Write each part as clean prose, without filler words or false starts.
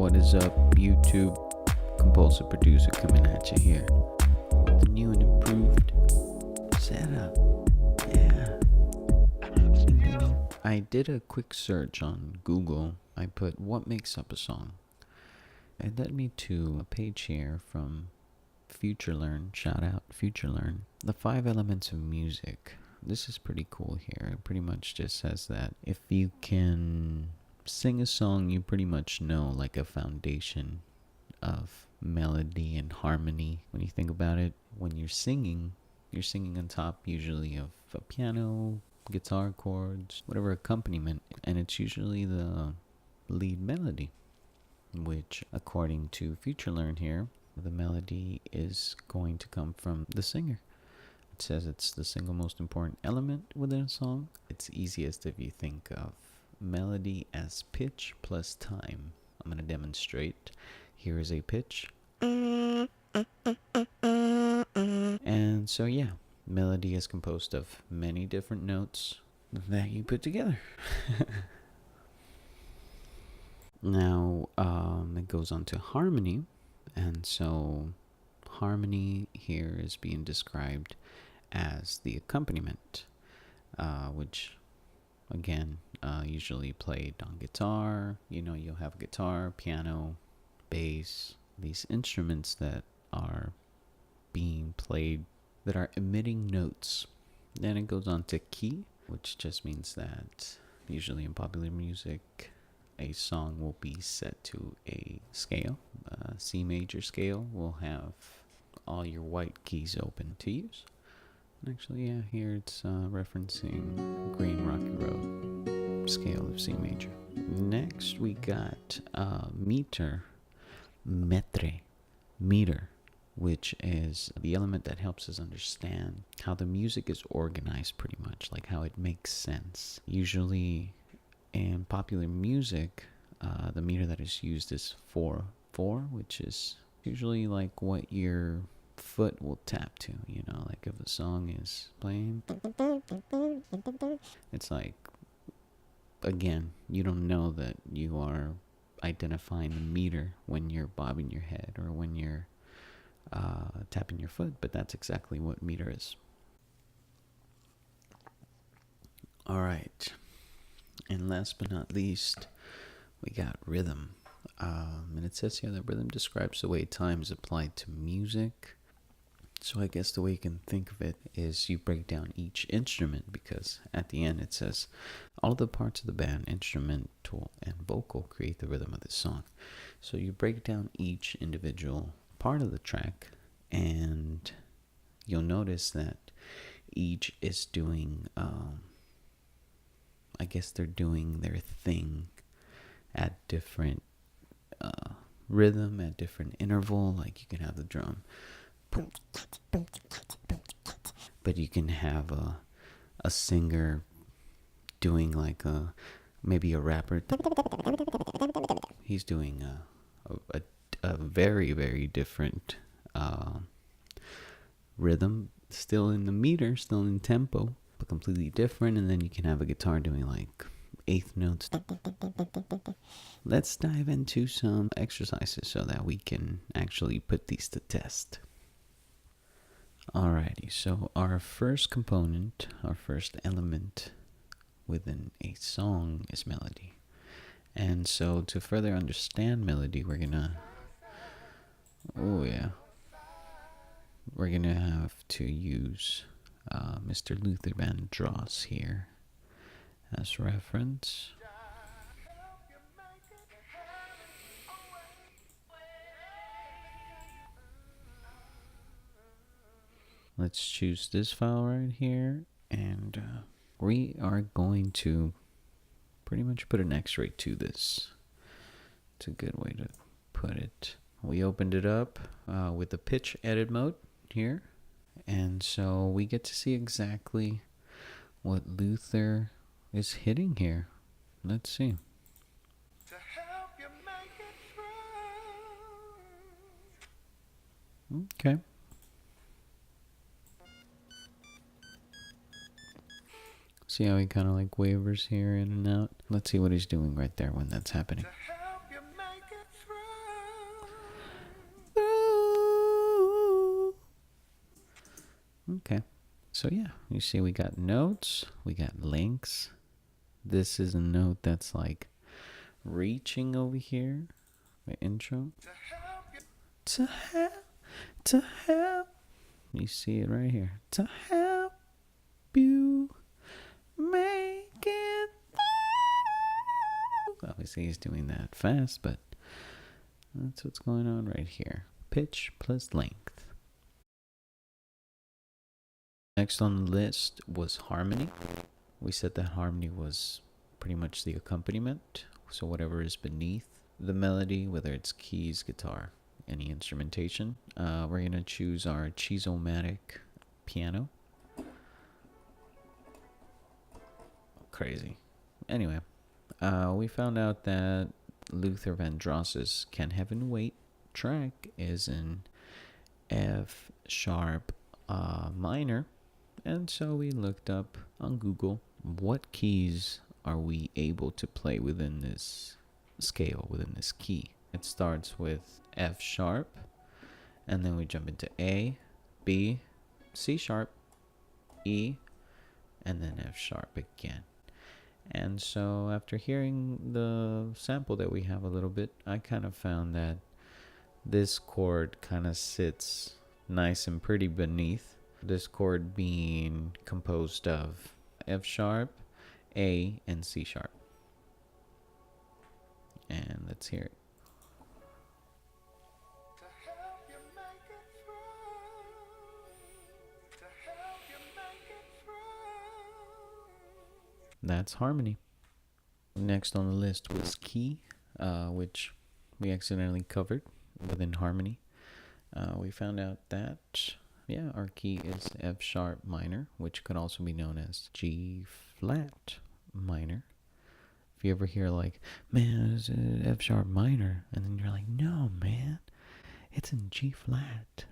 What is up, YouTube? Compulsive producer coming at you here with the new and improved setup. Yeah. I did a quick search on Google. I put what makes up a song. It led me to a page here from FutureLearn. Shout out FutureLearn. The 5 elements of music. This is pretty cool here. It pretty much just says that if you can sing a song, you pretty much know like a foundation of melody and harmony. When you think about it, when you're singing on top usually of a piano, guitar chords, whatever accompaniment, and it's usually the lead melody, which according to FutureLearn here, the melody is going to come from the singer. It says it's the single most important element within a song. It's easiest if you think of melody as pitch plus time. I'm going to demonstrate. Here is a pitch. And so yeah, melody is composed of many different notes that you put together. Now, it goes on to harmony. And so harmony here is being described as the accompaniment, which again, usually played on guitar. You know, you'll have guitar, piano, bass, these instruments that are being played that are emitting notes. Then it goes on to key, which just means that usually in popular music, a song will be set to a scale. C major scale will have all your white keys open to use. Actually, yeah, here it's referencing Green Rocky Road scale of C major. Next, we got meter, meter, which is the element that helps us understand how the music is organized pretty much, like how it makes sense. Usually in popular music, the meter that is used is 4/4, which is usually like what your foot will tap to, you know, like if a song is playing, it's like, again, you don't know that you are identifying the meter when you're bobbing your head or when you're tapping your foot, but that's exactly what meter is. All right, and last but not least, we got rhythm. And it says here that rhythm describes the way time is applied to music. So I guess the way you can think of it is you break down each instrument, because at the end it says all of the parts of the band, instrumental and vocal, create the rhythm of the song. So you break down each individual part of the track, and you'll notice that each is doing, I guess they're doing their thing at different rhythm, at different interval. Like you can have the drum, but you can have a singer doing like maybe a rapper. He's doing a very, very different rhythm, still in the meter, still in tempo, but completely different. And then you can have a guitar doing like eighth notes. Let's dive into some exercises so that we can actually put these to test. Alrighty, so our first component, our first element within a song is melody. And so to further understand melody, we're gonna have to use Mr. Luther Vandross here as reference. Let's choose this file right here, and we are going to pretty much put an X-ray to this. It's a good way to put it. We opened it up with the pitch edit mode here, and so we get to see exactly what Luther is hitting here. Let's see. Okay. See how he kind of like wavers here in and out? Let's see what he's doing right there when that's happening. Okay. So yeah, you see we got notes, we got links. This is a note that's like reaching over here. The intro. To help, to help. You see it right here. To help you make it through. Obviously he's doing that fast, but that's what's going on right here. Pitch plus length. Next on the list was harmony. We said that harmony was pretty much the accompaniment. So whatever is beneath the melody, whether it's keys, guitar, any instrumentation. We're going to choose our Chizomatic piano. Crazy. Anyway, we found out that Luther Vandross's Can Heaven Wait track is in F sharp minor. And so we looked up on Google what keys are we able to play within this scale, within this key. It starts with F sharp, and then we jump into A, B, C sharp, E, and then F sharp again. And so after hearing the sample that we have a little bit, I kind of found that this chord kind of sits nice and pretty beneath. This chord being composed of F sharp, A, and C sharp. And let's hear it. That's harmony. Next on the list was key, which we accidentally covered within harmony. We found out that, yeah, our key is F sharp minor, which could also be known as G flat minor. If you ever hear like, man, it's F sharp minor, and then you're like, no, man, it's in G flat.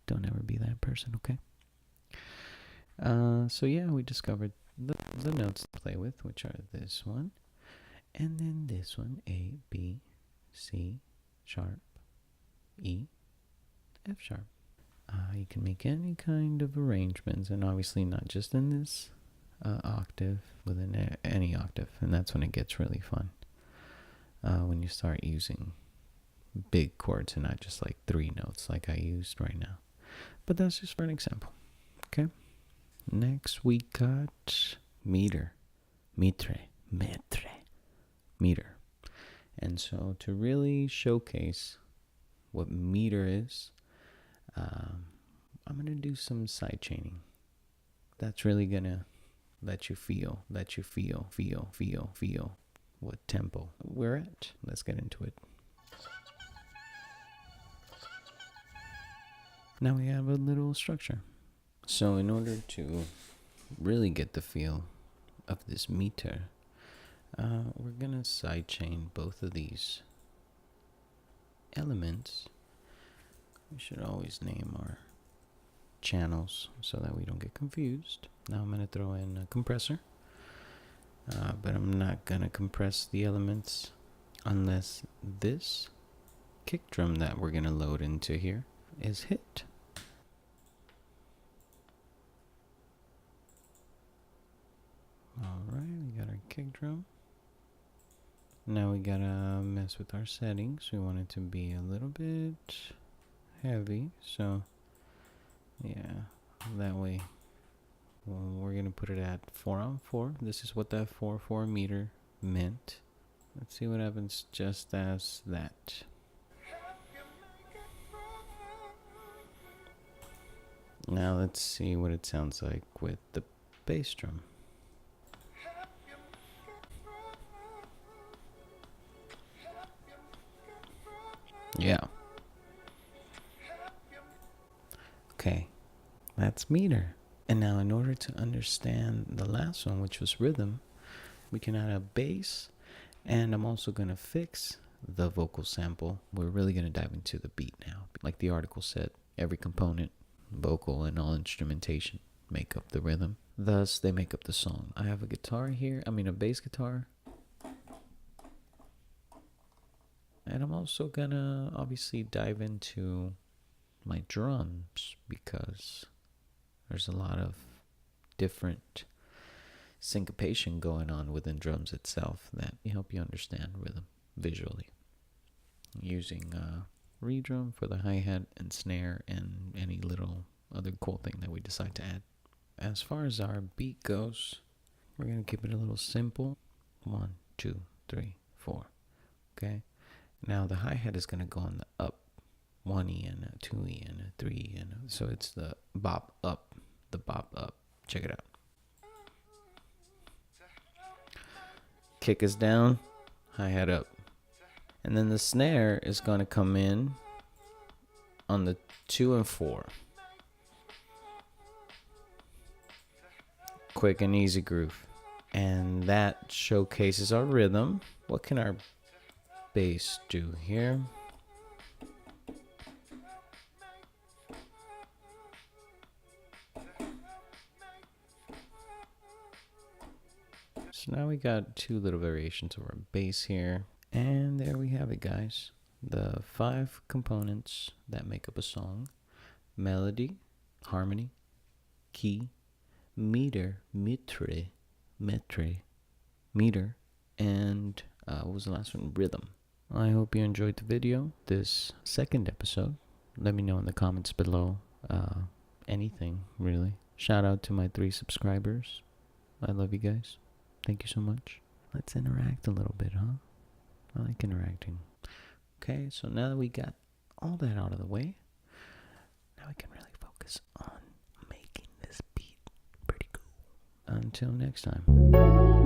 Don't ever be that person, okay? So yeah, we discovered the notes to play with, which are this one, and then this one, A, B, C, sharp, E, F sharp. You can make any kind of arrangements, and obviously not just in this octave, within any octave, and that's when it gets really fun. When you start using big chords and not just like 3 notes like I used right now. But that's just for an example. Okay. Next we got meter. Metre. Meter. And so to really showcase what meter is, I'm going to do some side chaining. That's really going to let you feel what tempo we're at. Let's get into it. Now we have a little structure. So in order to really get the feel of this meter, we're going to sidechain both of these elements. We should always name our channels so that we don't get confused. Now I'm going to throw in a compressor, but I'm not going to compress the elements unless this kick drum that we're going to load into here is hit. Alright, we got our kick drum. Now we gotta mess with our settings. We want it to be a little bit heavy, so yeah, that way we're gonna put it at 4-on-4. This is what that 4-4 meter meant. Let's see what happens just as that. Now let's see what it sounds like with the bass drum. Yeah. Okay, that's meter. And now in order to understand the last one, which was rhythm, we can add a bass, and I'm also going to fix the vocal sample. We're really going to dive into the beat now. Like the article said, every component, vocal and all instrumentation, make up the rhythm. Thus, they make up the song. I have a guitar here, a bass guitar. And I'm also gonna obviously dive into my drums because There's a lot of different syncopation going on within drums itself that help you understand rhythm visually. Using redrum for the hi-hat and snare and any little other cool thing that we decide to add. As far as our beat goes, we're going to keep it a little simple. 1, 2, 3, 4. Okay? Now the hi-hat is going to go on the up. 1E and a 2E and a 3E. So it's the bop up. The bop up. Check it out. Kick is down. Hi-hat up. And then the snare is going to come in on the 2 and 4. Quick and easy groove. And that showcases our rhythm. What can our bass do here? So now we got 2 little variations of our bass here. And there we have it, guys. The 5 components that make up a song: melody, harmony, key, meter, meter, and what was the last one? Rhythm. I hope you enjoyed the video, this second episode. Let me know in the comments below anything, really. Shout out to my 3 subscribers. I love you guys. Thank you so much. Let's interact a little bit, huh? I like interacting. Okay, so now that we got all that out of the way, now we can really focus on making this beat pretty cool. Until next time.